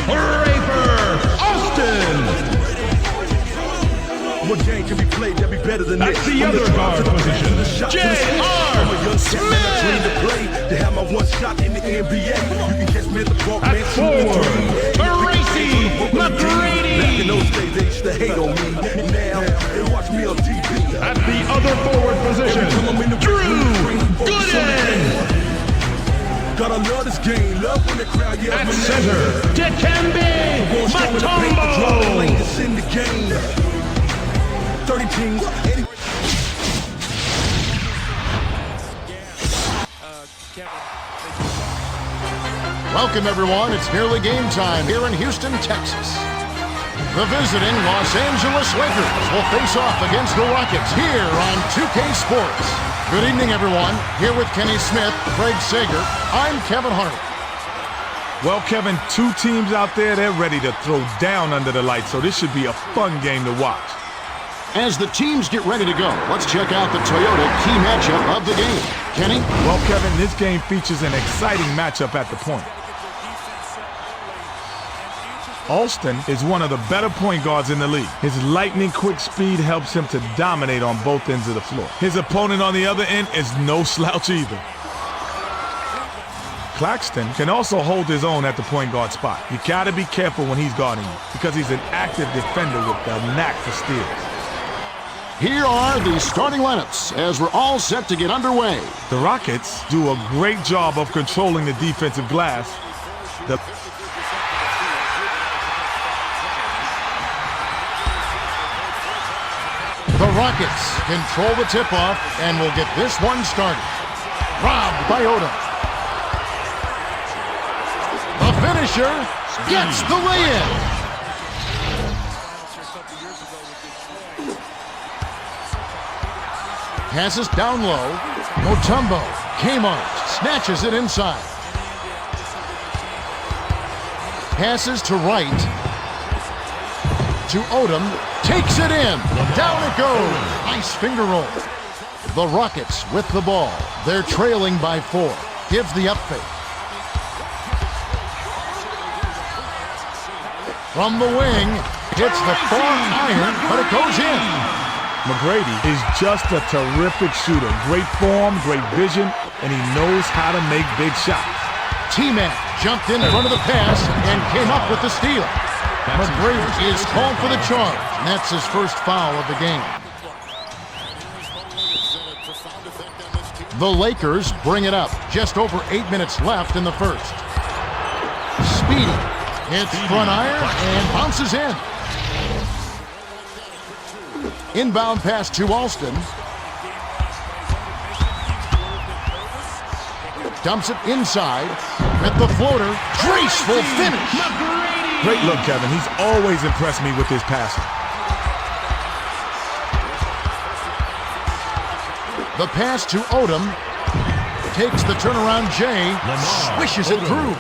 Rafer Alston. What game can be played that be better than That's this? the other guard position. I'm a young cat and I dream to play. To have my one shot in the NBA. You can catch me at the park, man. At forward, Tracy McGrady. Back in those days, they used to hate on me. Now, they watch me on TV. At the other forward position, Drew Gooden. Gotta love this game. Love when the crowd yells At my name. center, Dikembe Mutombo. Latest in the game. 30 teams, 80. Welcome, everyone. It's nearly game time here in Houston, Texas. The visiting Los Angeles Lakers will face off against the Rockets here on 2K Sports. Good evening, everyone. Here with Kenny Smith, Craig Sager. I'm Kevin Hart. Well, Kevin, two teams out there, they're ready to throw down under the lights, so this should be a fun game to watch. As the teams get ready to go, let's check out the Toyota key matchup of the game. Kenny? Well, Kevin, this game features an exciting matchup at the point. Alston is one of the better point guards in the league. His lightning quick speed helps him to dominate on both ends of the floor. His opponent on the other end is no slouch either. Claxton can also hold his own at the point guard spot. You gotta be careful when he's guarding you because he's an active defender with the knack for steals. Here are the starting lineups as we're all set to get underway. The Rockets do a great job of controlling the defensive glass. The Rockets control the tip-off and will get this one started. Robbed by Odom. The finisher gets the lay-in. Passes down low. Mutombo came on it. Snatches it inside. Passes to Wright. To Odom. Takes it in. Down it goes. Nice finger roll. The Rockets with the ball. They're trailing by 4. Gives the up fake. From the wing. Hits the far iron, but it goes in. McGrady is just a terrific shooter. Great form, great vision, and he knows how to make big shots. T-Mac jumped in front of the pass and came up with the steal. McGrady is called for the charge, and that's his first foul of the game. The Lakers bring it up. Just over 8 minutes left in the first. Speedy hits front iron and bounces in. Inbound pass to Alston. Dumps it inside with the floater. Graceful finish. Great look, Kevin. He's always impressed me with his passing. The pass to Odom. Takes the turnaround J. Swishes it through.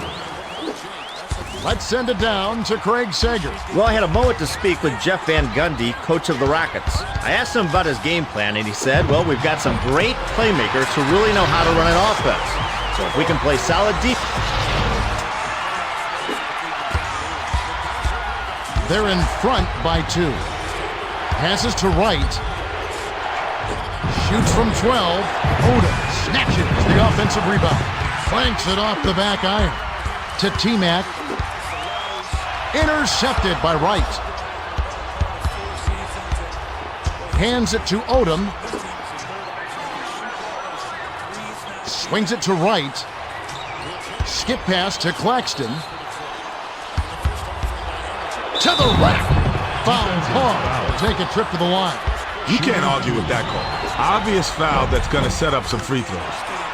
Let's send it down to Craig Sager. Well, I had a moment to speak with Jeff Van Gundy, coach of the Rockets. I asked him about his game plan, and he said, well, we've got some great playmakers who really know how to run an offense. So if we can play solid defense. They're in front by 2. Passes to Wright. Shoots from 12. Odom snatches the offensive rebound. Flanks it off the back iron. To T-Mac. Intercepted by Wright. Hands it to Odom. Swings it to Wright. Skip pass to Claxton. To the rack. Foul call. Will take a trip to the line. You can't argue with that call. Obvious foul that's going to set up some free throws.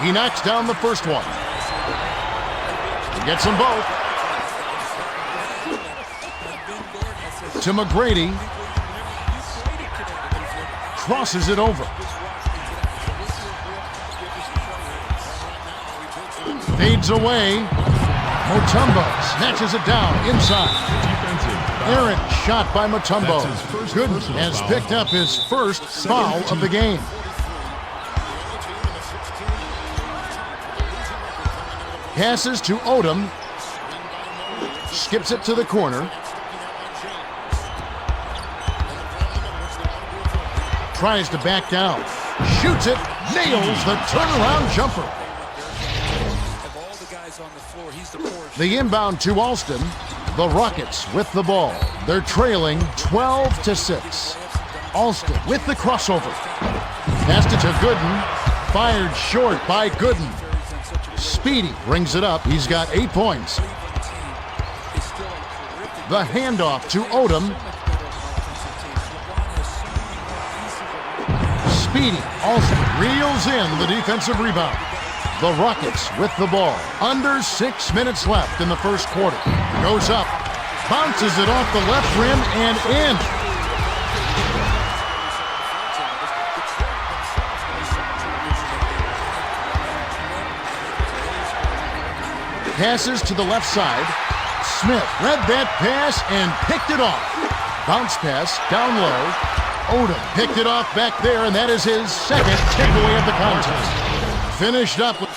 He knocks down the first one. He gets them both. To McGrady. Crosses it over. Fades away. Mutombo snatches it down inside. Errant shot by Mutombo. Gooden has picked up his first foul of the game. Passes to Odom. skips it to the corner. Tries to back down. Shoots it. Nails the turnaround jumper. The inbound to Alston. The Rockets with the ball. They're trailing 12-6. Alston with the crossover. Passed it to Gooden. Fired short by Gooden. Speedy brings it up. He's got 8 points. The handoff to Odom. Speedy Alston reels in the defensive rebound. The Rockets with the ball. Under 6 minutes left in the first quarter. Goes up. Bounces it off the left rim and in. Passes to the left side. Smith read that pass and picked it off. Bounce pass down low. Odom picked it off back there, and that is his second takeaway of the contest. Finished up with...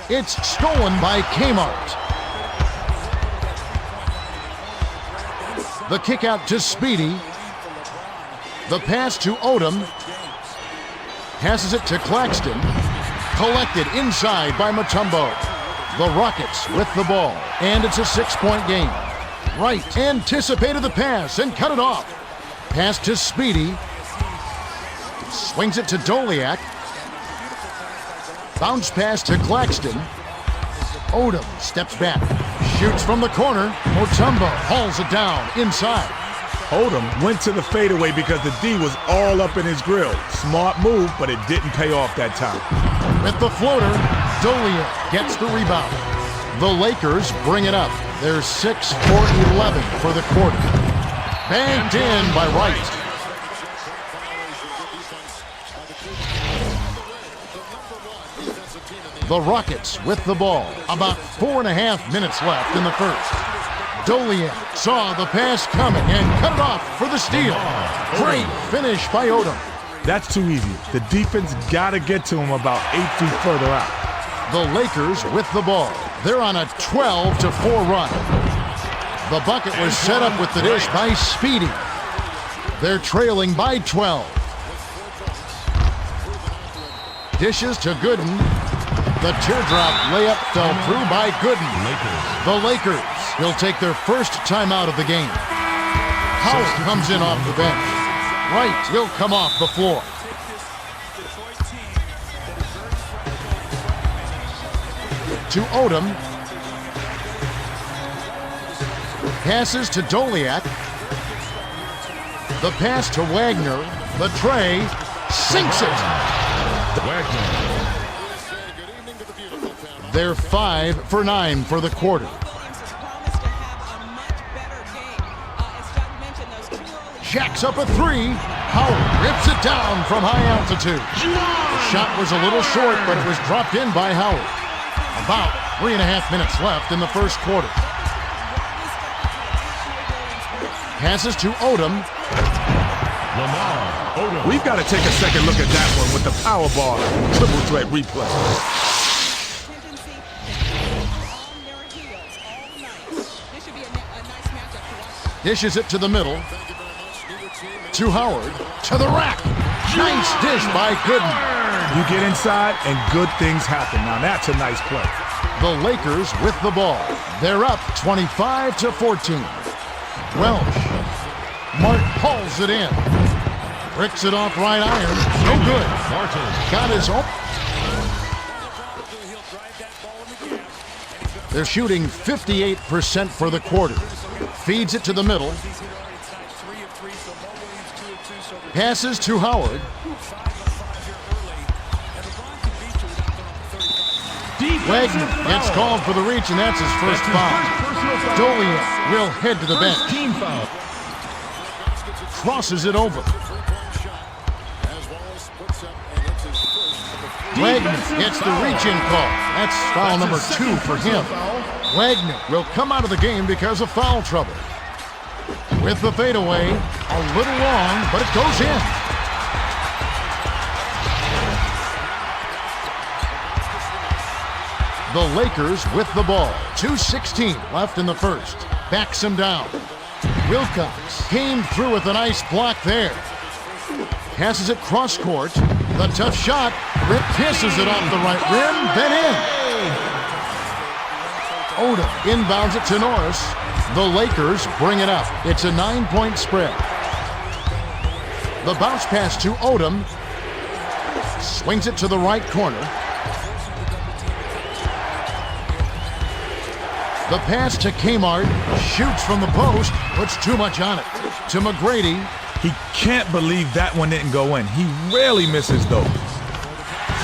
It's stolen by Kmart. The kick out to Speedy. The pass to Odom. Passes it to Claxton. Collected inside by Mutombo. The Rockets with the ball, and it's a 6-point game. Wright anticipated the pass and cut it off. Pass to Speedy. Swings it to Doliak. Bounce pass to Claxton. Odom steps back. Shoots from the corner. Mutombo hauls it down inside. Odom went to the fadeaway because the D was all up in his grill. Smart move, but it didn't pay off that time. With the floater, Doliak gets the rebound. The Lakers bring it up. They're 6 for 11 for the quarter. Banked in by Wright. The Rockets with the ball. About 4.5 minutes left in the first. Doliak saw the pass coming and cut it off for the steal. Great finish by Odom. That's too easy. The defense got to get to him about 8 feet further out. The Lakers with the ball. They're on a 12-4 run. The bucket was set up with the dish by Speedy. They're trailing by 12. Dishes to Gooden. The teardrop layup fell through by Gooden. The Lakers will take their first timeout of the game. Howard comes in off the bench. Wright will come off the floor. To Odom. Passes to Doliak. The pass to Wagner. The tray. Sinks it. Wagner. They're 5 for 9 for the quarter. Jacks up a 3. Howard rips it down from high altitude. The shot was a little short, but it was dropped in by Howard. About 3.5 minutes left in the first quarter. Passes to Odom. We've got to take a second look at that one with the power bar triple threat replay. Dishes it to the middle. To Howard. To the rack. Nice dish by Gooden. You get inside and good things happen. Now that's a nice play. The Lakers with the ball. They're up 25-14. Wealsch. Martin hauls it in. Bricks it off right iron. No good. Martin got his own. They're shooting 58% for the quarter. Feeds it to the middle. Passes to Howard. Wagner gets called for the reach, and that's his first foul. Doliak will head to the bench. Crosses it over. Wagner gets the reach-in call. That's foul number 2 for him. Wagner will come out of the game because of foul trouble. With the fadeaway, a little long, but it goes in. The Lakers with the ball. 2:16 left in the first. Backs him down. Wilcox came through with a nice block there. Passes it cross court. The tough shot. Rip pisses it off the right rim, then in. Odom inbounds it to Norris. The Lakers bring it up. It's a 9-point spread. The bounce pass to Odom. Swings it to the right corner. The pass to Kmart. Shoots from the post. Puts too much on it. To McGrady. He can't believe that one didn't go in. He rarely misses those.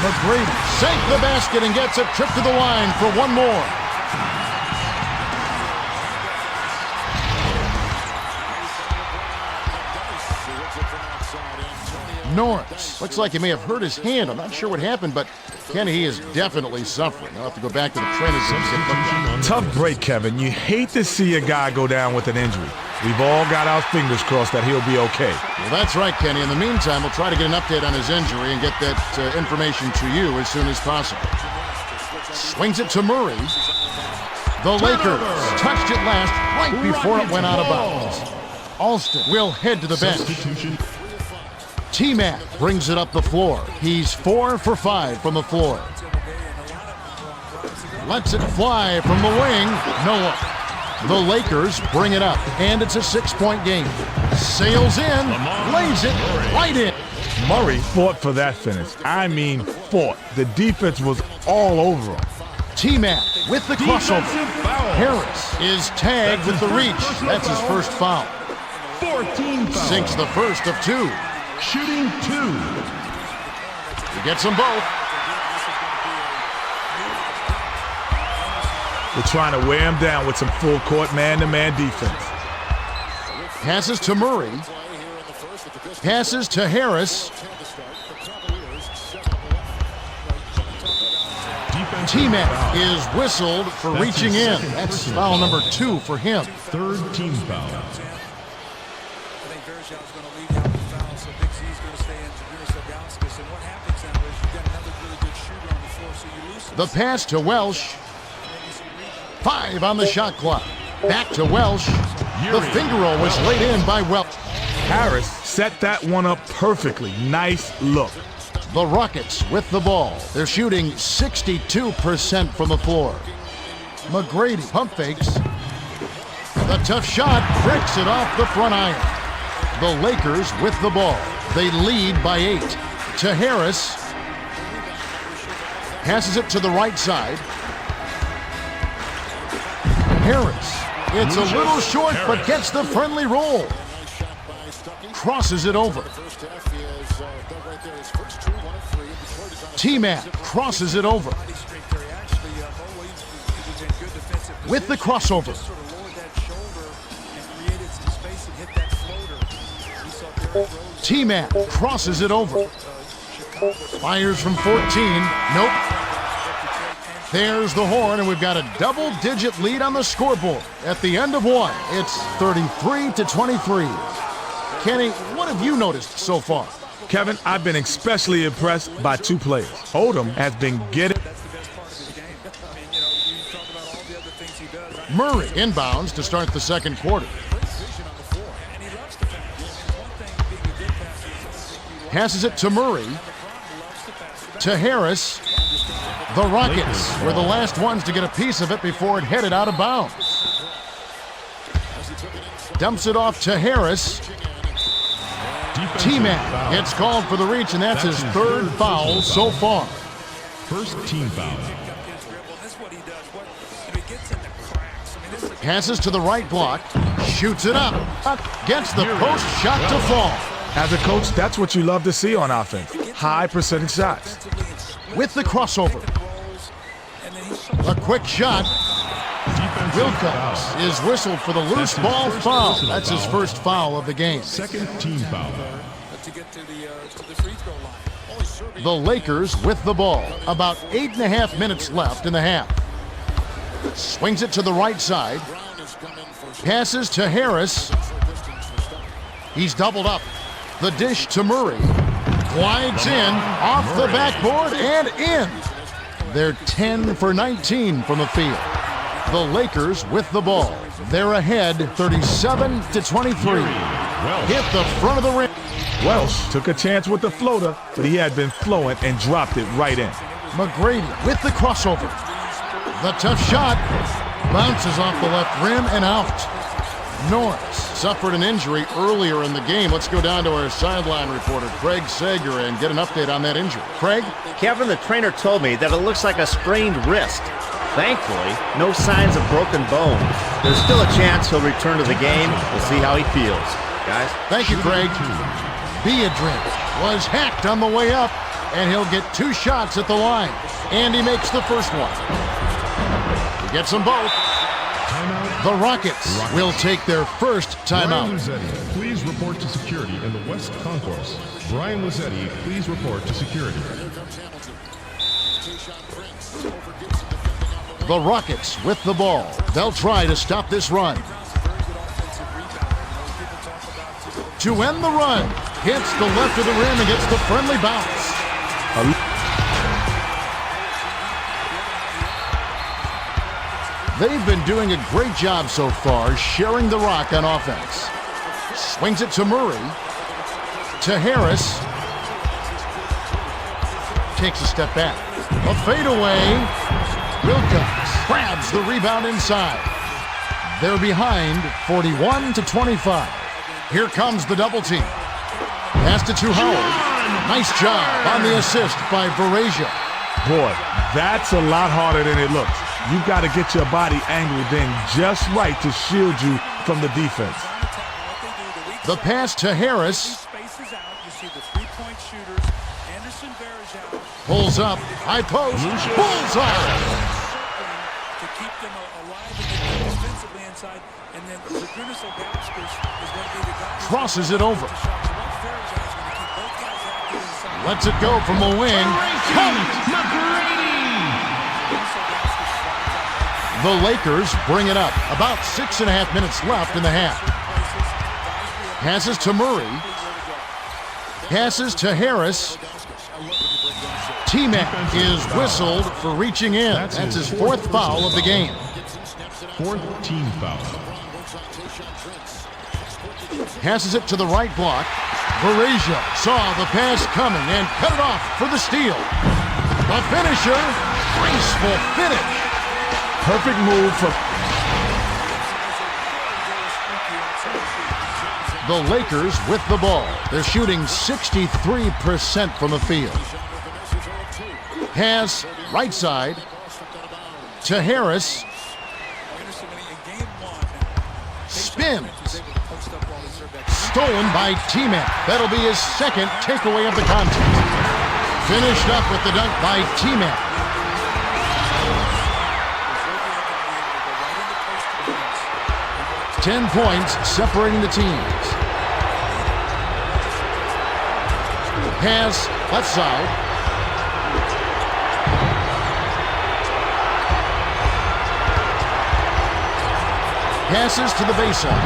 McGrady sank the basket and gets a trip to the line for one more. Norris. Looks like he may have hurt his hand. I'm not sure what happened, but Kenny, he is definitely suffering. I'll have to go back to the trainers and get looked at. Tough break, Kevin. You hate to see a guy go down with an injury. We've all got our fingers crossed that he'll be okay. Well, that's right, Kenny. In the meantime, we'll try to get an update on his injury and get that information to you as soon as possible. Swings it to Murray. The Lakers touched it last right before it went out of bounds. Alston will head to the bench. T-Mac brings it up the floor. He's 4 for 5 from the floor. Lets it fly from the wing. No one. The Lakers bring it up, and it's a 6-point game. Sails in, lays it right in. Murray fought for that finish. I mean, fought. The defense was all over him. T-Mac with the crossover. Harris is tagged with the reach. That's his first foul. 14 fouls. Sinks the first of 2. Shooting 2. He gets them both. We're trying to wear him down with some full-court man-to-man defense. Passes to Murray. Passes to Harris. T-Mac is whistled for reaching in. That's foul number 2 for him. Third team foul. The pass to Wealsch. 5 on the shot clock. Back to Wealsch. The finger roll was laid in by Wealsch. Harris set that one up perfectly. Nice look. The Rockets with the ball. They're shooting 62% from the floor. McGrady pump fakes. The tough shot breaks it off the front iron. The Lakers with the ball. They lead by 8. To Harris. Passes it to the right side. Harris. It's a little short, but gets the friendly roll. Crosses it over. T-Mac crosses it over. With the crossover. T-Mac crosses it over. Fires from 14. Nope. There's the horn, and we've got a double-digit lead on the scoreboard. At the end of 1, it's 33-23. Kenny, what have you noticed so far? Kevin, I've been especially impressed by 2 players. Odom has been getting... Murray inbounds to start the second quarter. Passes it to Murray. To Harris. The Rockets were the last ones to get a piece of it before it headed out of bounds. Dumps it off to Harris. T-Mac gets called for the reach, and that's his 3rd foul so far. First team foul. Passes to the right block. Shoots it up. Gets the post shot to fall. As a coach, that's what you love to see on offense. High percentage shots. With the crossover. A quick shot. Wilcox is whistled for the loose ball foul. That's his first foul of the game. Second team foul. The Lakers with the ball. About 8.5 minutes left in the half. Swings it to the right side. Passes to Harris. He's doubled up. The dish to Murray. Glides in, off the backboard, and in. They're 10 for 19 from the field. The Lakers with the ball. They're ahead 37-23. Hit the front of the rim. Wealsch took a chance with the floater, but he had been flowing and dropped it right in. McGrady with the crossover. The tough shot bounces off the left rim and out. Norris suffered an injury earlier in the game. Let's go down to our sideline reporter, Craig Sager, and get an update on that injury. Craig? Kevin, the trainer told me that it looks like a sprained wrist. Thankfully, no signs of broken bones. There's still a chance he'll return to the game. We'll see how he feels. Guys? Thank you, Craig. Beadridge was hacked on the way up, and he'll get 2 shots at the line. And he makes the first one. He gets them both. The Rockets will take their first timeout. Brian Luzetti, please report to security in the West Concourse. Brian Luzetti, please report to security. The Rockets with the ball. They'll try to stop this run. To end the run, hits the left of the rim and gets the friendly bounce. They've been doing a great job so far sharing the rock on offense. Swings it to Murray. To Harris. Takes a step back. A fadeaway. Wilcox grabs the rebound inside. They're behind 41-25. Here comes the double team. Pass to Howard. Nice job on the assist by Varejao. Boy, that's a lot harder than it looks. You've got to get your body angled in just right to shield you from the defense. The pass to Harris. Pulls up, high post, bullseye. Crosses it over. Lets it go from the wing. The Lakers bring it up. About 6.5 minutes left in the half. Passes to Murray. Passes to Harris. T-Mac is whistled for reaching in. That's his 4th foul of the game. 4th team foul. Passes it to the right block. Varejao saw the pass coming and cut it off for the steal. The finisher. Graceful finish. Perfect move for... The Lakers with the ball. They're shooting 63% from the field. Pass right side to Harris. Spins. Stolen by T-Mac. That'll be his 2nd takeaway of the contest. Finished up with the dunk by T-Mac. 10 points separating the teams. Pass left side. Passes to the baseline.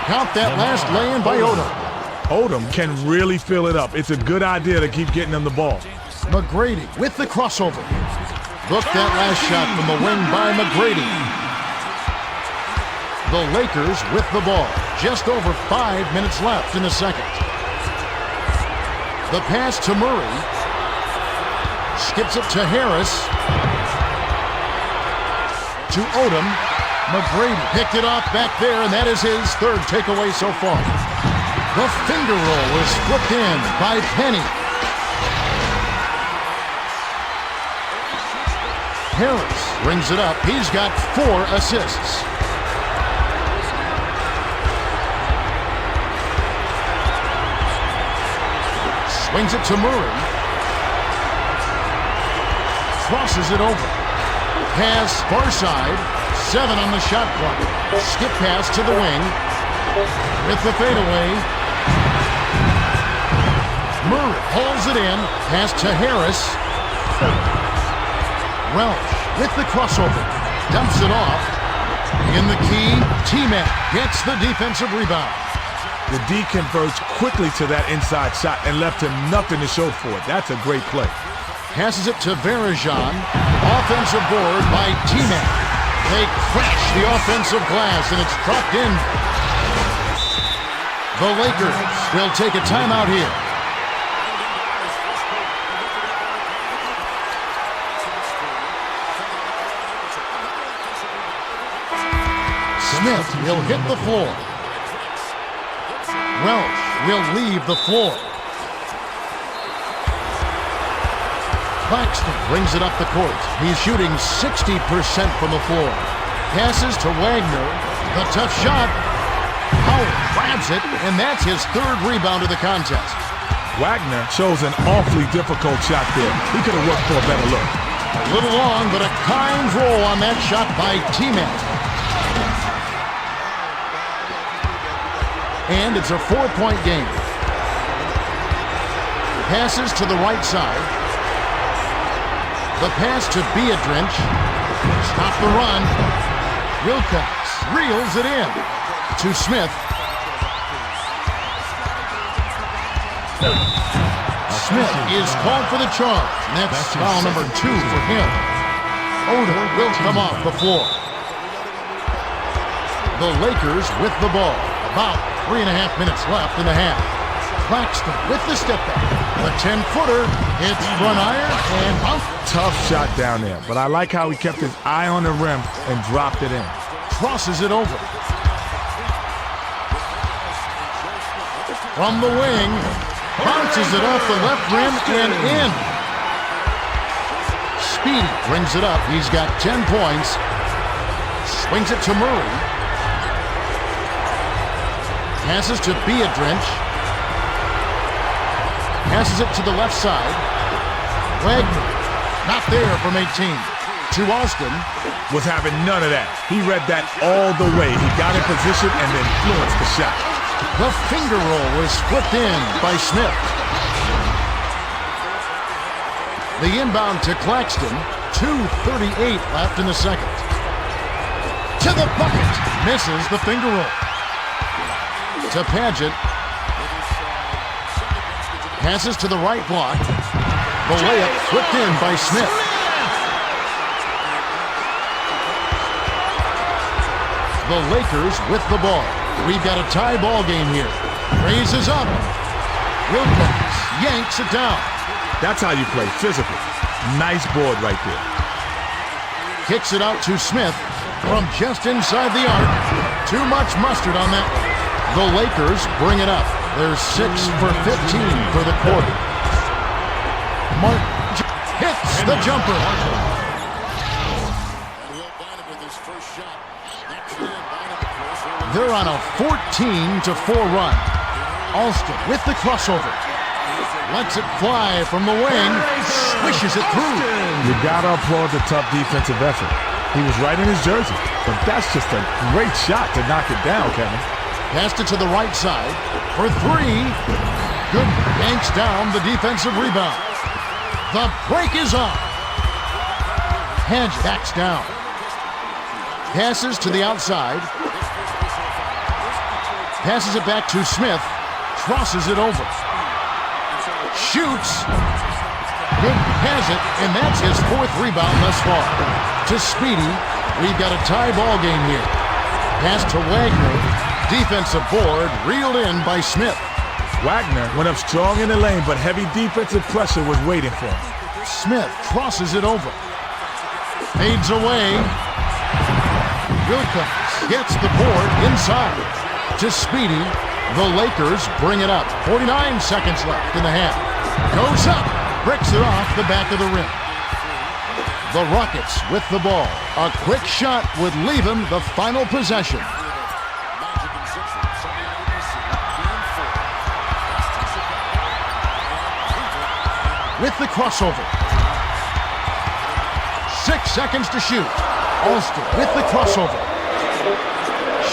Count that last lay-in by Odom. Odom can really fill it up. It's a good idea to keep getting him the ball. McGrady with the crossover. Look that last shot from the wing by McGrady. The Lakers with the ball. Just over 5 minutes left in the second. The pass to Murray. Skips it to Harris. To Odom. McGrady picked it off back there, and that is his 3rd takeaway so far. The finger roll was flipped in by Penny. Harris brings it up. He's got 4 assists. Swings it to Murray. Crosses it over. Pass far side. 7 on the shot clock. Skip pass to the wing. With the fadeaway. Murray pulls it in. Pass to Harris. Wealsch with the crossover. Dumps it off. In the key, T-Mac gets the defensive rebound. The D converts quickly to that inside shot and left him nothing to show for it. That's a great play. Passes it to Verijan. Offensive board by T-Mac. They crash the offensive glass, and it's dropped in. The Lakers will take a timeout here. Smith will hit the floor. Wealsch will leave the floor. Claxton brings it up the court. He's shooting 60% from the floor. Passes to Wagner. The tough shot. Howard grabs it, and that's his third rebound of the contest. Wagner shows an awfully difficult shot there. He could have worked for a better look. A little long, but a kind roll on that shot by T-Mac. And it's a 4-point game. Passes to the right side. The pass to Beadrinch. Stop the run. Wilcox reels it in to Smith. Smith is called for the charge. And that's foul number 2 for him. Oda will come off the floor. The Lakers with the ball. About 3.5 minutes left in the half. Claxton with the step back. The 10-footer hits front iron and bump. Tough shot down there, but I like how he kept his eye on the rim and dropped it in. Crosses it over. From the wing, bounces it off the left rim and in. Speedy brings it up. He's got 10 points. Swings it to Murray. Passes to Beadrinch. Passes it to the left side. Wagner, not there from 18. To Austin. Was having none of that. He read that all the way. He got in position and influenced the shot. The finger roll was flipped in by Smith. The inbound to Claxton. 2:38 left in the second. To the bucket. Misses the finger roll. To Paget. Passes to the right block. The layup flipped in by Smith. The Lakers with the ball. We've got a tie ball game here. Raises up. Wilcox yanks it down. That's how you play, physical. Nice board right there. Kicks it out to Smith from just inside the arc. Too much mustard on that one. The Lakers bring it up. They're 6 for 15 for the quarter. Martin hits the jumper. They're on a 14-4 run. Alston with the crossover. Lets it fly from the wing. Swishes it through. You gotta applaud the tough defensive effort. He was right in his jersey, but that's just a great shot to knock it down, Kevin. Passed it to the right side for 3. Good. Yanks down the defensive rebound. The break is on. Hedge backs down. Passes to the outside. Passes it back to Smith. Crosses it over. Shoots. Good. Has it, and that's his 4th rebound thus far. To Speedy. We've got a tie ball game here. Pass to Wagner. Defensive board reeled in by Smith. Wagner went up strong in the lane, but heavy defensive pressure was waiting for him. Smith crosses it over. Fades away. Wilcox gets the board inside. To Speedy. The Lakers bring it up. 49 seconds left in the half. Goes up. Bricks it off the back of the rim. The Rockets with the ball. A quick shot would leave him the final possession. With the crossover. 6 seconds to shoot. Alston with the crossover.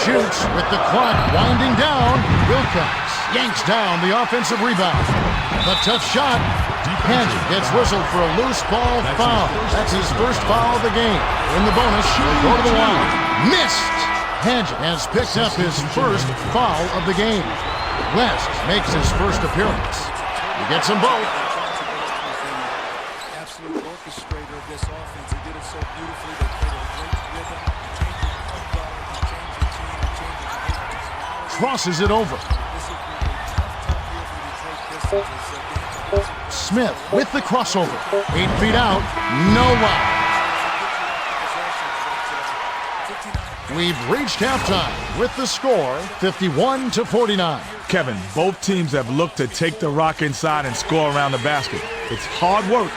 Shoots with the clock winding down. Wilcox yanks down the offensive rebound. The tough shot. Paget gets whistled for a loose ball foul. That's his first foul of the game. In the bonus, go to the line. Missed. Paget has picked up his first foul of the game. West makes his first appearance. He gets them both. Crosses it over. Smith with the crossover. 8 feet out. No out. We've reached halftime with the score 51-49. Kevin, both teams have looked to take the rock inside and score around the basket. It's hard work,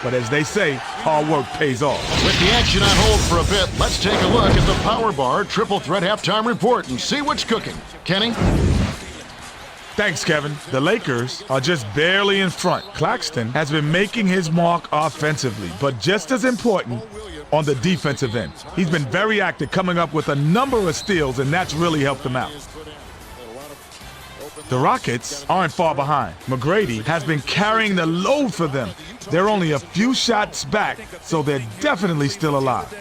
but as they say, hard work pays off. With the action on hold for a bit, let's take a look at the Power Bar Triple Threat Halftime Report and see what's cooking. Kenny? Thanks, Kevin. The Lakers are just barely in front. Claxton has been making his mark offensively, but just as important, on the defensive end. He's been very active, coming up with a number of steals, and that's really helped him out. The Rockets aren't far behind. McGrady has been carrying the load for them. They're only a few shots back, so they're definitely still alive.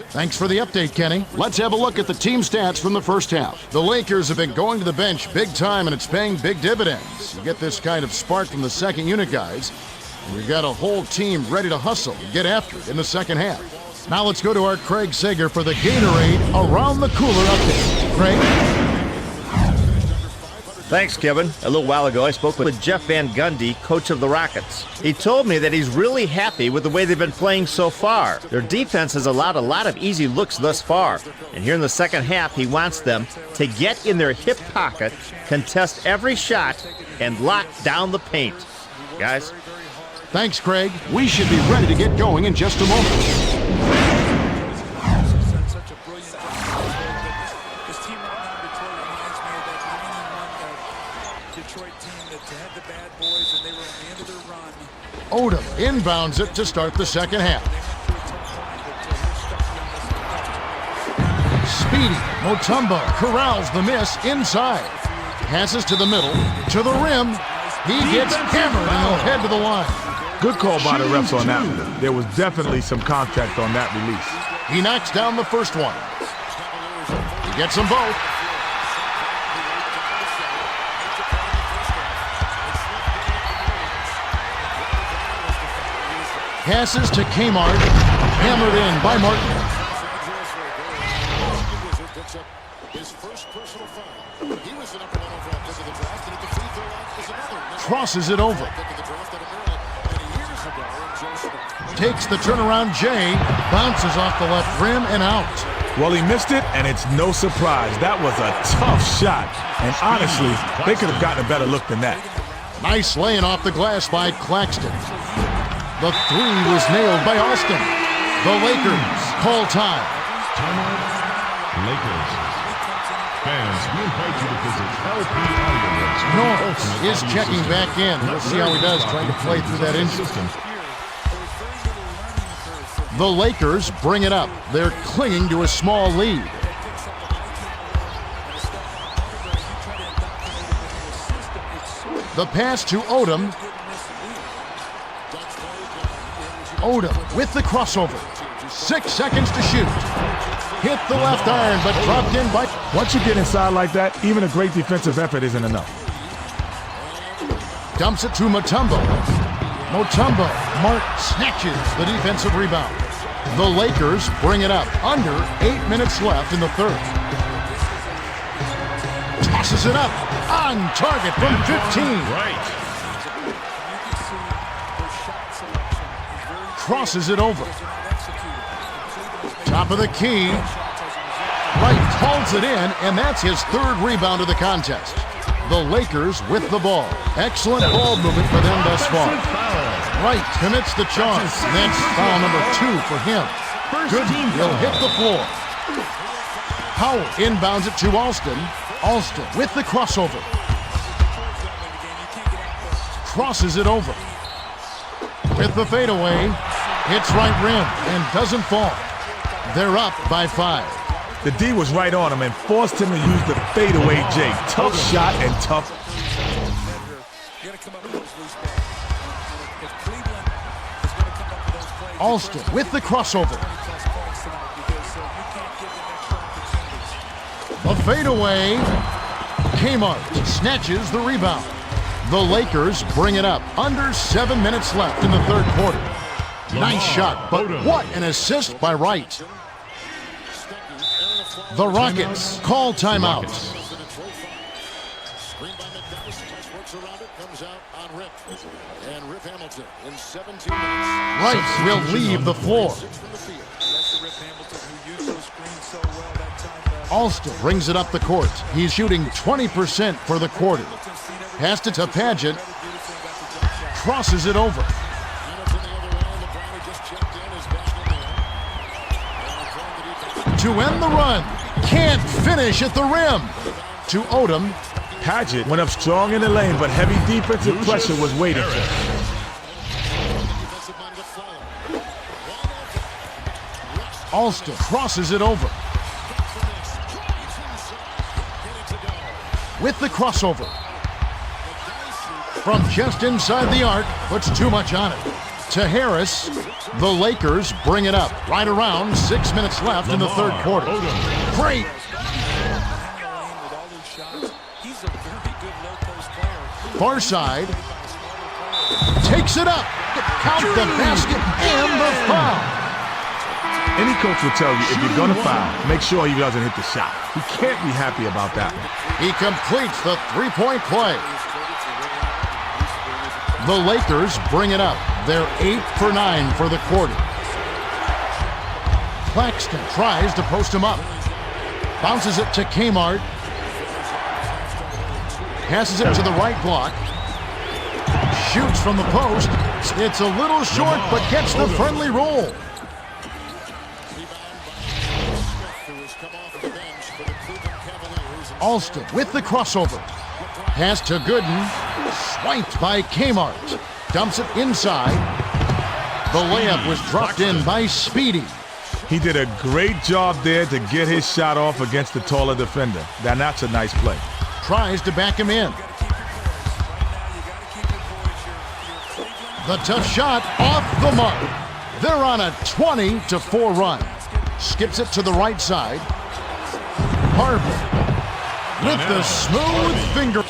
Thanks for the update, Kenny. Let's have a look at the team stats from the first half. The Lakers have been going to the bench big time, and it's paying big dividends. You get this kind of spark from the second unit guys, and you've got a whole team ready to hustle and get after it in the second half. Now let's go to our Craig Sager for the Gatorade Around the Cooler update. Craig? Thanks, Kevin. A little while ago, I spoke with Jeff Van Gundy, coach of the Rockets. He told me that he's really happy with the way they've been playing so far. Their defense has allowed a lot of easy looks thus far. And here in the second half, he wants them to get in their hip pocket, contest every shot, and lock down the paint. Guys? Thanks, Craig. We should be ready to get going in just a moment. Odom inbounds it to start the second half. Speedy Mutombo corrals the miss inside. Passes to the middle, to the rim. He gets hammered and he'll head to the line. Good call by the refs on that one. There was definitely some contact on that release. He knocks down the first one. He gets them both. Passes to Kmart, hammered in by Martin. Crosses it over. Takes the turnaround Jay, bounces off the left rim and out. Well, he missed it, and it's no surprise. That was a tough shot, and honestly, they could have gotten a better look than that. Nice laying off the glass by Claxton. The three was nailed by Austin. The Lakers call time. Timeout. Lakers. Fans, we invite you to visit LP Audio. Norris is checking back in. We'll see how he does trying to play through that injury. The Lakers bring it up. They're clinging to a small lead. The pass to Odom. Odom with the crossover. 6 seconds to shoot. Hit the left iron, but dropped in by... Once you get inside like that, even a great defensive effort isn't enough. Dumps it to Mutombo. Mutombo. Mark snatches the defensive rebound. The Lakers bring it up. Under 8 minutes left in the third. Tosses it up. On target from 15. Right. Crosses it over. Top of the key. Wright holds it in, and that's his third rebound of the contest. The Lakers with the ball. Excellent ball movement for them thus far. Wright commits the charge. That's foul number 2 for him. Good. He'll hit the floor. Howard inbounds it to Alston. Alston with the crossover. Crosses it over. With the fadeaway, hits right rim and doesn't fall. They're up by 5. The D was right on him and forced him to use the fadeaway J. Tough shot and tough. Alston with the crossover. The fadeaway. Kmart snatches the rebound. The Lakers bring it up. Under 7 minutes left in the third quarter. Nice shot, but what an assist by Wright. The Rockets call timeout. Wright will leave the floor. Alston brings it up the court. He's shooting 20% for the quarter. Passed it to Paget. Crosses it over. To end the run. Can't finish at the rim. To Odom. Paget went up strong in the lane, but heavy defensive pressure was waiting for him. Alston crosses it over. With the crossover. From just inside the arc, puts too much on it. To Harris. The Lakers bring it up. Right around 6 minutes left in the third quarter. Great. Far side. Takes it up. Count the basket and the foul. Any coach will tell you if you're going to foul, make sure he doesn't hit the shot. He can't be happy about that one. He completes the three-point play. The Lakers bring it up. They're 8 for 9 for the quarter. Claxton tries to post him up. Bounces it to Kmart. Passes it to the right block. Shoots from the post. It's a little short, but gets the friendly roll. Alston with the crossover. Pass to Gooden. Swiped by Kmart. Dumps it inside. The layup was dropped in by Speedy. He did a great job there to get his shot off against the taller defender. Now that's a nice play. Tries to back him in. The tough shot off the mark. They're on a 20-4 run. Skips it to the right side. Harvey with the smooth finger.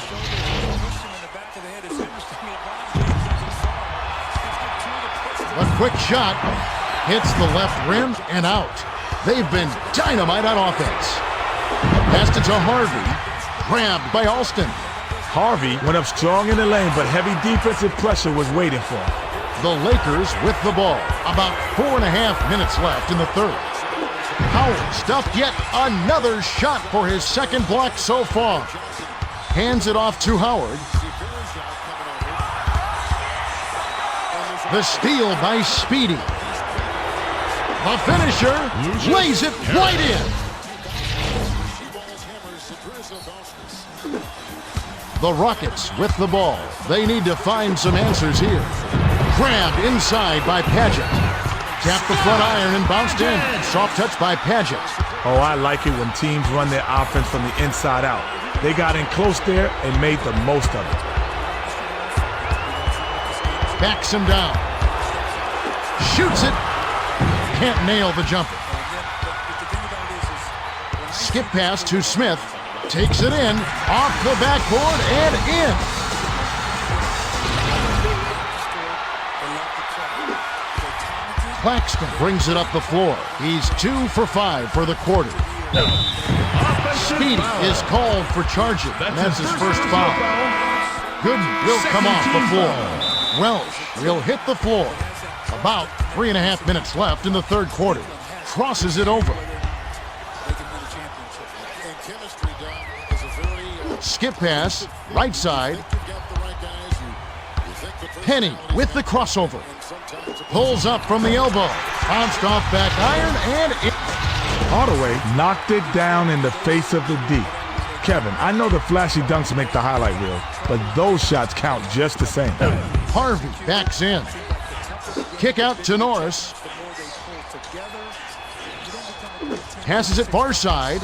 A quick shot hits the left rim and out. They've been dynamite on offense. Passed it to Harvey. Grabbed by Alston. Harvey went up strong in the lane, but heavy defensive pressure was waiting for him. The Lakers with the ball. About 4.5 minutes left in the third. Howard stuffed yet another shot for his second block so far. Hands it off to Howard. The steal by Speedy. The finisher lays it right in. The Rockets with the ball. They need to find some answers here. Grabbed inside by Paget. Tapped the front iron and bounced in. Soft touch by Paget. Oh, I like it when teams run their offense from the inside out. They got in close there and made the most of it. Backs him down. Shoots it. Can't nail the jumper. Skip pass to Smith. Takes it in. Off the backboard and in. Claxton brings it up the floor. He's 2 for 5 for the quarter. Speedy is called for charging. That's his first foul. Gooden will come off the floor. Wealsch will hit the floor. About 3.5 minutes left in the third quarter. Crosses it over. Skip pass, right side. Penny with the crossover. Pulls up from the elbow. Bounced off back iron and in. Hardaway knocked it down in the face of the D. Kevin, I know the flashy dunks make the highlight reel, but those shots count just the same. Harvey backs in. Kick out to Norris. Passes it far side.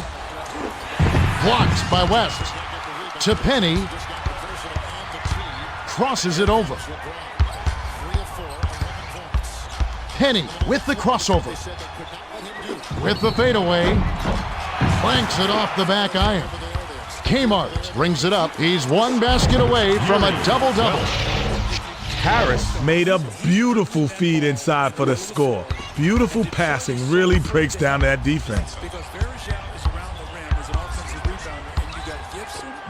Blocked by West. To Penny. Crosses it over. Penny with the crossover. With the fadeaway. Clanks it off the back iron. Kmart brings it up. He's one basket away from a double-double. Harris made a beautiful feed inside for the score. Beautiful passing, really breaks down that defense.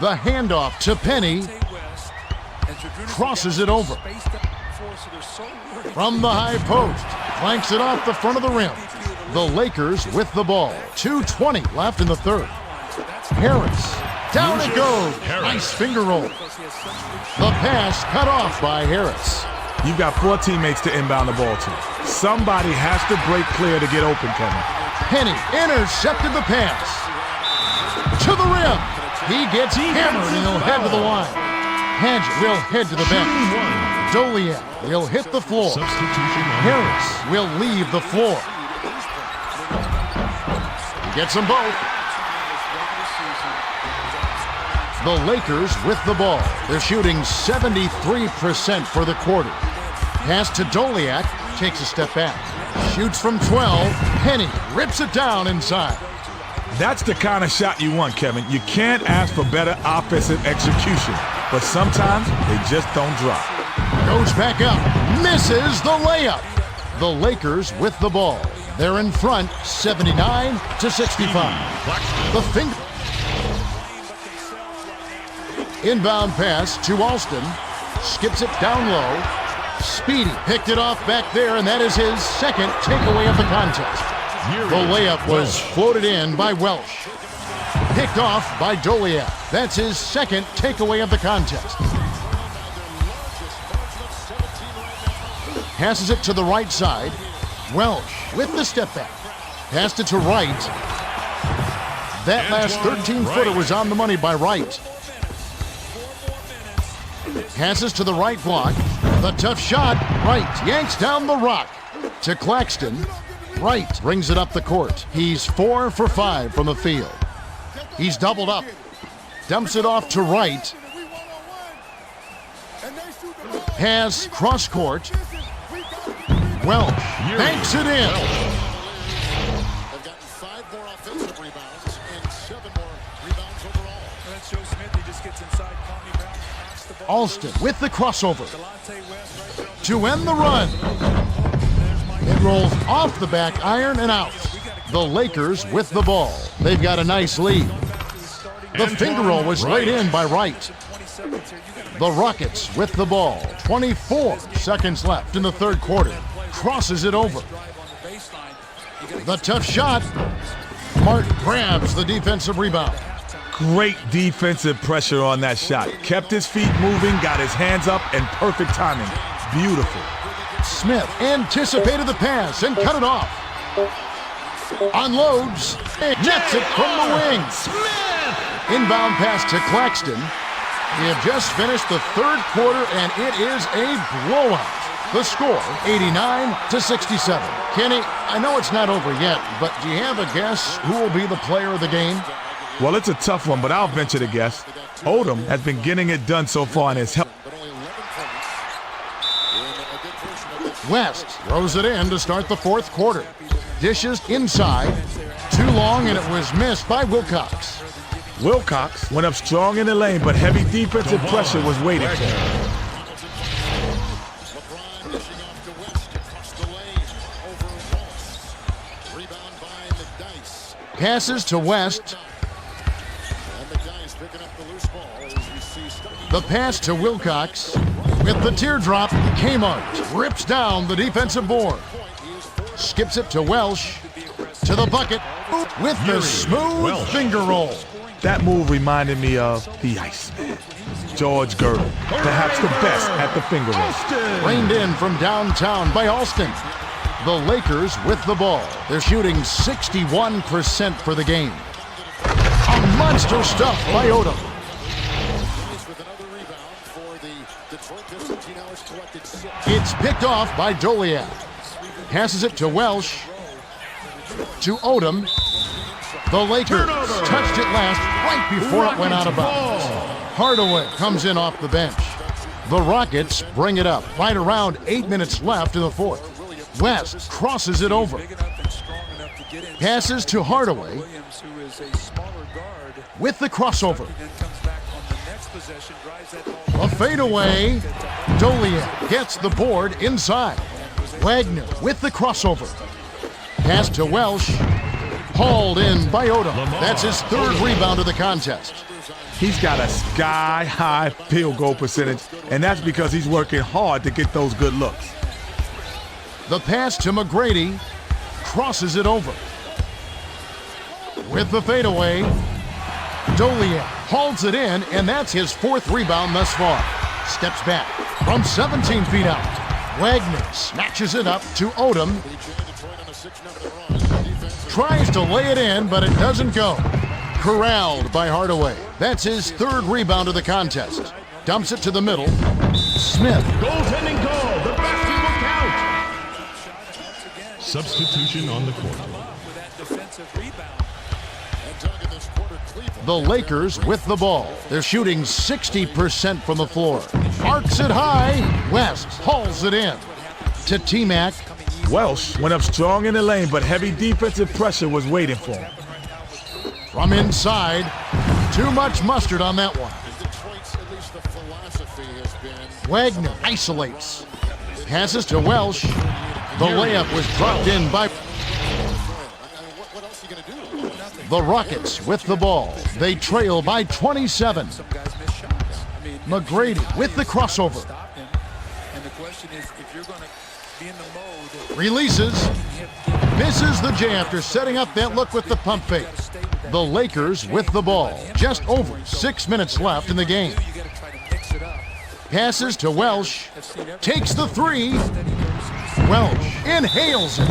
The handoff to Penny. Crosses it over. From the high post. Flanks it off the front of the rim. The Lakers with the ball. 2:20 left in the third. Harris. Down it goes. Nice finger roll. The pass cut off by Harris. You've got 4 teammates to inbound the ball to. Somebody has to break clear to get open, Kevin. Penny intercepted the pass. To the rim. He gets hammered and he'll head to the line. Padgett will head to the bench. Doliak will hit the floor. Harris will leave the floor. He gets them both. The Lakers with the ball. They're shooting 73% for the quarter. Pass to Doliak. Takes a step back. Shoots from 12. Penny rips it down inside. That's the kind of shot you want, Kevin. You can't ask for better offensive execution, but sometimes they just don't drop. Goes back up. Misses the layup. The Lakers with the ball. They're in front, 79-65. The finger. Inbound pass to Alston. Skips it down low. Speedy picked it off back there, and that is his second takeaway of the contest. The layup was floated in by Wealsch. Picked off by Doliak. That's his second takeaway of the contest. Passes it to the right side. Wealsch with the step back. Passed it to Wright. That last 13-footer was on the money by Wright. Passes to the right block. The tough shot. Wright yanks down the rock to Claxton. Wright brings it up the court. He's 4 for 5 from the field. He's doubled up. Dumps it off to Wright. Pass cross court. Welch banks it in. They've gotten 5 more offensive rebounds and 7 more rebounds overall. That's Joe Smith. He just gets inside. Alston with the crossover to end the run. It rolls off the back iron and out. The Lakers with the ball. They've got a nice lead. The finger roll was laid in by Wright. The Rockets with the ball. 24 seconds left in the third quarter. Crosses it over. The tough shot. Mark grabs the defensive rebound. Great defensive pressure on that shot. Kept his feet moving, got his hands up, and perfect timing. Beautiful. Smith anticipated the pass and cut it off. Unloads. Nets it from the wing. Smith! Inbound pass to Claxton. He had just finished the third quarter, and it is a blowout. The score, 89-67. Kenny, I know it's not over yet, but do you have a guess who will be the player of the game? Well, it's a tough one, but I'll venture to guess. Odom has been getting it done so far in his help. West throws it in to start the fourth quarter. Dishes inside. Too long, and it was missed by Wilcox. Wilcox went up strong in the lane, but heavy defensive pressure was waiting for him. Passes to West. The pass to Wilcox. With the teardrop, Kmart rips down the defensive board. Skips it to Wealsch. To the bucket with the smooth finger roll. That move reminded me of the Iceman, George Girdle, perhaps the best at the finger roll. Reined in from downtown by Alston. The Lakers with the ball. They're shooting 61% for the game. A monster stuff by Odom. It's picked off by Doliak. Passes it to Wealsch. To Odom. The Lakers touched it last right before it went out of bounds. Hardaway comes in off the bench. The Rockets bring it up right around 8 minutes left in the fourth. West crosses it over. Passes to Hardaway. with the crossover. A fadeaway. Joliet gets the board inside. Wagner with the crossover. Pass to Wealsch. Hauled in by Odom. That's his third rebound of the contest. He's got a sky-high field goal percentage, and that's because he's working hard to get those good looks. The pass to McGrady. Crosses it over. With the fadeaway. Joliet hauls it in, and that's his fourth rebound thus far. Steps back from 17 feet out. Wagner snatches it up to Odom. Tries to lay it in, but it doesn't go. Corralled by Hardaway. That's his third rebound of the contest. Dumps it to the middle. Smith. Goaltending call. The basket will count. Substitution on the court. The Lakers with the ball. They're shooting 60% from the floor. Arcs it high. West hauls it in. To T-Mac. Wealsch went up strong in the lane, but heavy defensive pressure was waiting for him. From inside. Too much mustard on that one. Wagner isolates. Passes to Wealsch. The layup was dropped in by... The Rockets with the ball. They trail by 27. McGrady with the crossover. Releases. Misses the J after setting up that look with the pump fake. The Lakers with the ball. Just over 6 minutes left in the game. Passes to Wealsch. Takes the three. Wealsch inhales it.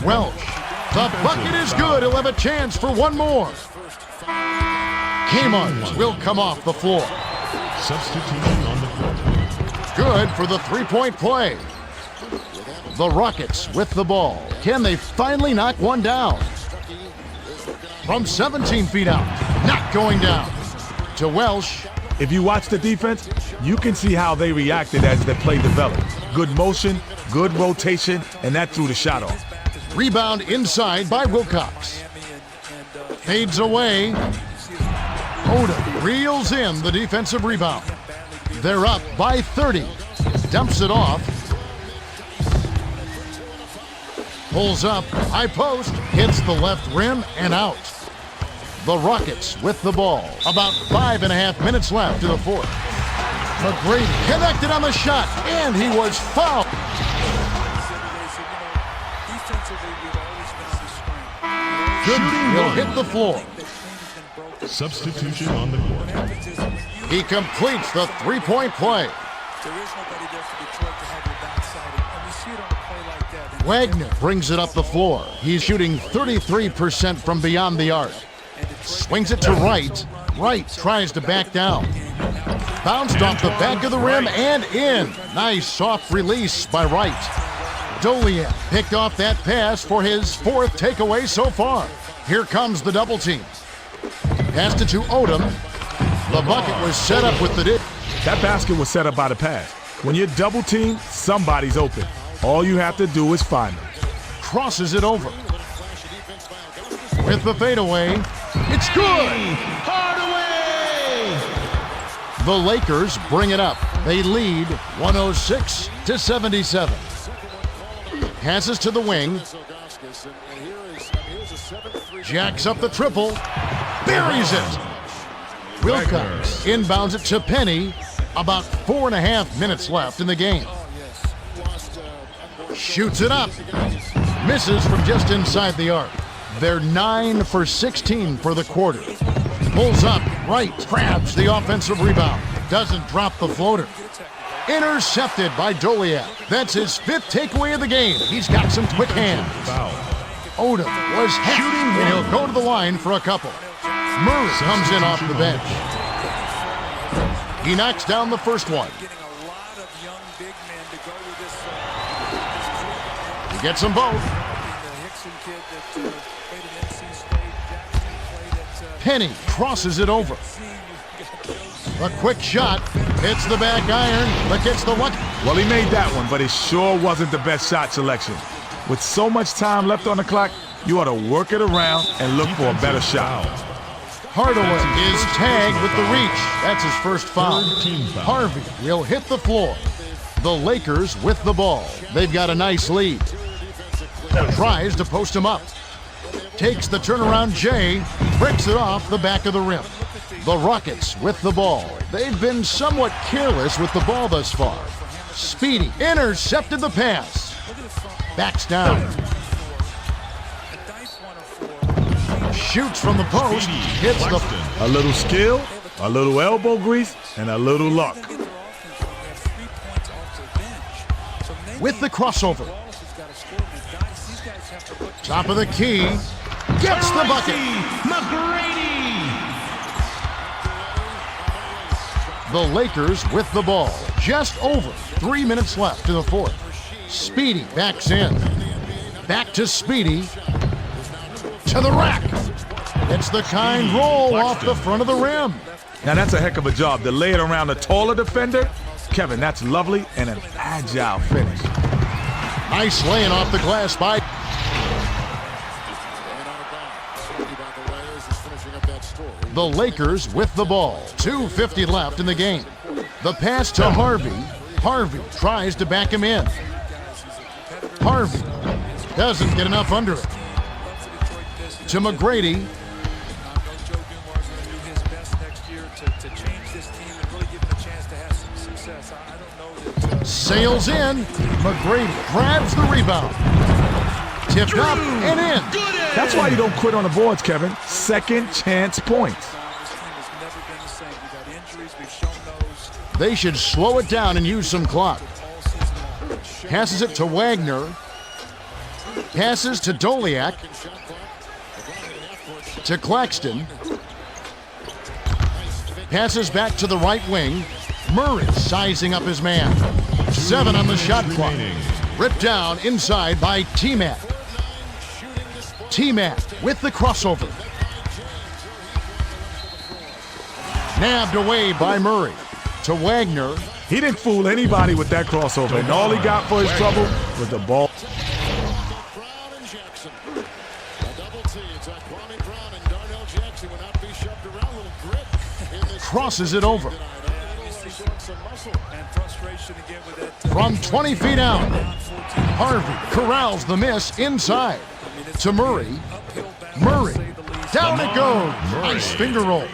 Wealsch. The bucket is good. He'll have a chance for one more. Kmart will come off the floor. Substitution on the court. Good for the three-point play. The Rockets with the ball. Can they finally knock one down? From 17 feet out. Not going down. To Wealsch. If you watch the defense, you can see how they reacted as the play developed. Good motion, good rotation, and that threw the shot off. Rebound inside by Wilcox. Fades away. Odom reels in the defensive rebound. They're up by 30. Dumps it off. Pulls up, high post, hits the left rim and out. The Rockets with the ball. About 5.5 minutes left in the fourth. McGrady connected on the shot, and he was fouled. Good, he'll hit the floor. Substitution on the court. He completes the three-point play. Wagner brings it up the floor. He's shooting 33% from beyond the arc. Swings it to Wright. Wright tries to back down. Bounced off the back of the rim and in. Nice soft release by Wright. Joliet picked off that pass for his fourth takeaway so far. Here comes the double team. Passed it to Odom. The bucket was set up with the dip. That basket was set up by the pass. When you're double teamed, somebody's open. All you have to do is find them. Crosses it over. With the fadeaway. It's good! Hardaway! The Lakers bring it up. They lead 106-77. Passes to the wing. Jacks up the triple. Buries it. Wilcox inbounds it to Penny. About 4.5 minutes left in the game. Shoots it up. Misses from just inside the arc. They're 9 for 16 for the quarter. Pulls up. Wright grabs the offensive rebound. Doesn't drop the floater. Intercepted by Joliet. That's his fifth takeaway of the game. He's got some quick hands. Odom was shooting, and he'll go to the line for a couple. Murray comes in off the bench. He knocks down the first one. He gets them both. Penny crosses it over. A quick shot. Hits the back iron, but gets the one. Well, he made that one, but it sure wasn't the best shot selection. With so much time left on the clock, you ought to work it around and look for a better shot. Hardaway is tagged with the reach. That's his first foul. Team foul. Harvey will hit the floor. The Lakers with the ball. They've got a nice lead. Tries to post him up. Takes the turnaround J, breaks it off the back of the rim. The Rockets with the ball. They've been somewhat careless with the ball thus far. Speedy intercepted the pass. Backs down. Shoots from the post. Hits the... A little skill, a little elbow grease, and a little luck. With the crossover. Top of the key. Gets the bucket. The Lakers with the ball. Just over 3 minutes left in the fourth. Speedy backs in. Back to Speedy. To the rack. It's the kind roll off the front of the rim. Now that's a heck of a job to lay it around a taller defender. Kevin, that's lovely and an agile finish. Nice laying off the glass by... The Lakers with the ball. 2:50 left in the game. The pass to Harvey. Harvey tries to back him in. Harvey doesn't get enough under it. To McGrady. Sails in. McGrady grabs the rebound. Tipped up and in. That's why you don't quit on the boards, Kevin. Second chance points. They should slow it down and use some clock. Passes it to Wagner. Passes to Doliak. To Claxton. Passes back to the right wing. Murray sizing up his man. 7 on the shot clock. Ripped down inside by T-Mac. T-Mac with the crossover. Nabbed away by Murray. To Wagner. He didn't fool anybody with that crossover, and all he got for his trouble was the ball. Crosses it over. From 20 feet out. Harvey corrals the miss inside. To Murray. Murray. Down it goes. Nice finger roll.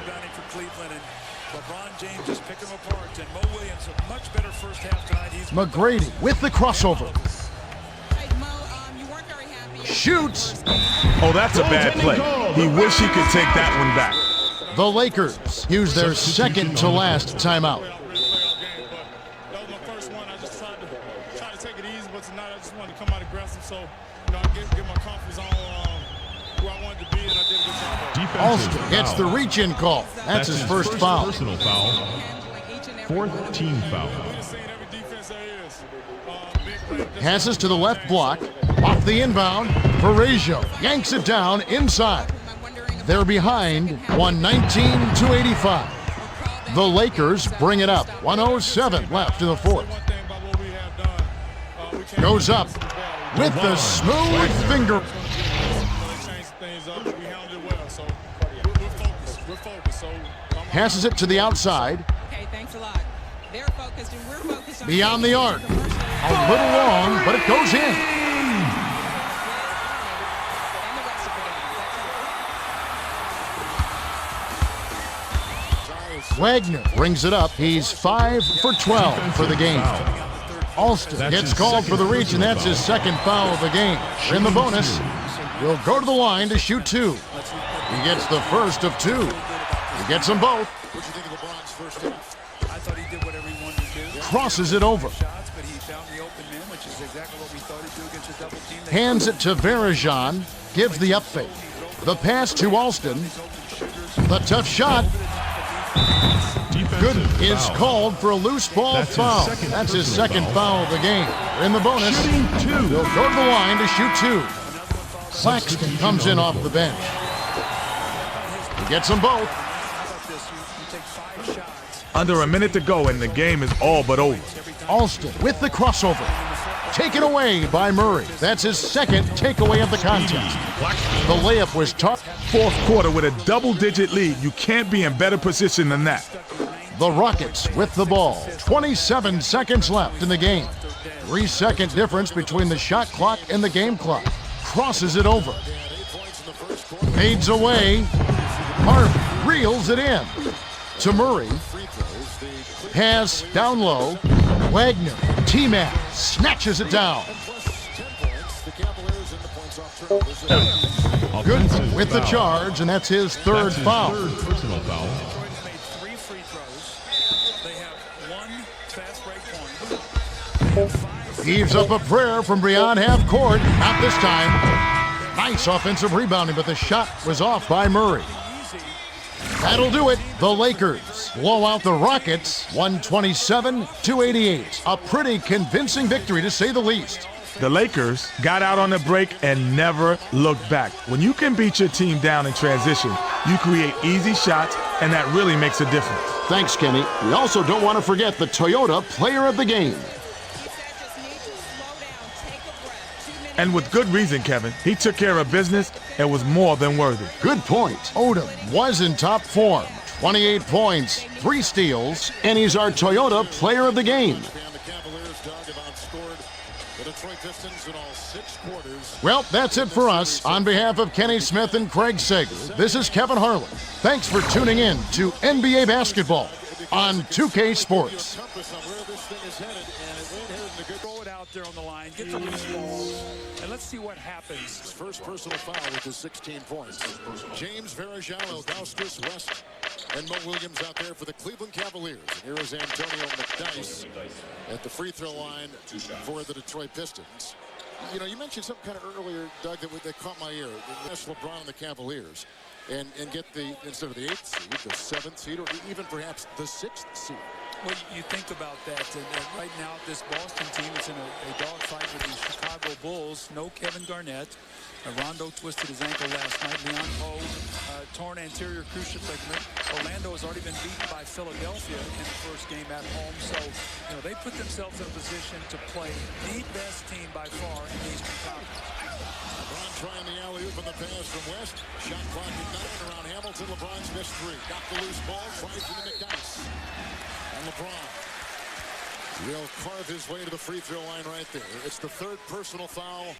McGrady with the crossover. Shoots. Oh, that's a bad play. He wish he could take that one back. The Lakers use their second to last timeout. That was my first one. I just tried to take it easy, but tonight I just wanted to come out aggressive. So, I get my confidence on where I wanted to be, and I did a good job. Alston gets the reach-in call. That's his first foul. Personal foul. 4th team foul. Passes to the left block. Off the inbound. Verrazio yanks it down inside. They're behind 119-85. The Lakers bring it up. 1:07 left in the fourth. Goes up with the smooth finger. Passes it to the outside. Okay, thanks a lot. They're focused and we're focused on Beyond the arc. A little long, but it goes in. Wagner brings it up. He's 5 for 12 for the game. Alston gets called for the reach, and that's his second foul of the game. In the bonus, he'll go to the line to shoot 2. He gets the first of 2. He gets them both. Crosses it over. Hands it to Varajan. Gives the up fake. The pass to Alston. The tough shot. Good is called for a loose ball foul. That's his second foul of the game. In the bonus, he'll go to the line to shoot 2. Claxton comes in off the bench. He gets them both. Under a minute to go, and the game is all but over. Alston with the crossover. taken away by Murray. That's his second takeaway of the contest. The layup was tough. Fourth quarter with a double-digit lead. You can't be in better position than that. The Rockets with the ball. 27 seconds left in the game. 3-second difference between the shot clock and the game clock. Crosses it over. Fades away. Harvey reels it in. To Murray. Pass down low. Wagner. T-Mac snatches it down. Good with the charge, and that's his third foul. Third personal foul. Three free throws. They have one fast break point. Heaves up a prayer from beyond half court. Not this time. Nice offensive rebounding, but the shot was off by Murray. That'll do it. The Lakers blow out the Rockets 127-88. A pretty convincing victory, to say the least. The Lakers got out on the break and never looked back. When you can beat your team down in transition, you create easy shots, and that really makes a difference. Thanks, Kenny. We also don't want to forget the Toyota Player of the Game. And with good reason, Kevin. He took care of business and was more than worthy. Good point. Odom was in top form. 28 points, 3 steals, and he's our Toyota Player of the Game. Well, that's it for us. On behalf of Kenny Smith and Craig Sager, this is Kevin Harlan. Thanks for tuning in to NBA Basketball on 2K Sports. Throw it out there on the line. Get the loose ball. And let's see what happens. His first personal foul with his 16 points. James Varejao, Ilgauskas, West, and Mo Williams out there for the Cleveland Cavaliers. And here is Antonio McDyess at the free throw line for the Detroit Pistons. You know, you mentioned something kind of earlier, Doug, that caught my ear. That's LeBron and the Cavaliers. And get the, instead of the 8th seed, the 7th seed, or even perhaps the 6th seed. Well, you think about that, and right now this Boston team is in a dogfight with the Chicago Bulls. No Kevin Garnett. Rondo twisted his ankle last night. Leon Poe, torn anterior cruciate ligament. Orlando has already been beaten by Philadelphia in the first game at home. So, you know, they put themselves in a position to play the best team by far in the Eastern Conference. LeBron trying the alley-oop on the pass from West. Shot clock at 9 around Hamilton. LeBron's missed 3. Got the loose ball. Tries to the McDyess. And LeBron will carve his way to the free throw line right there. It's the third personal foul.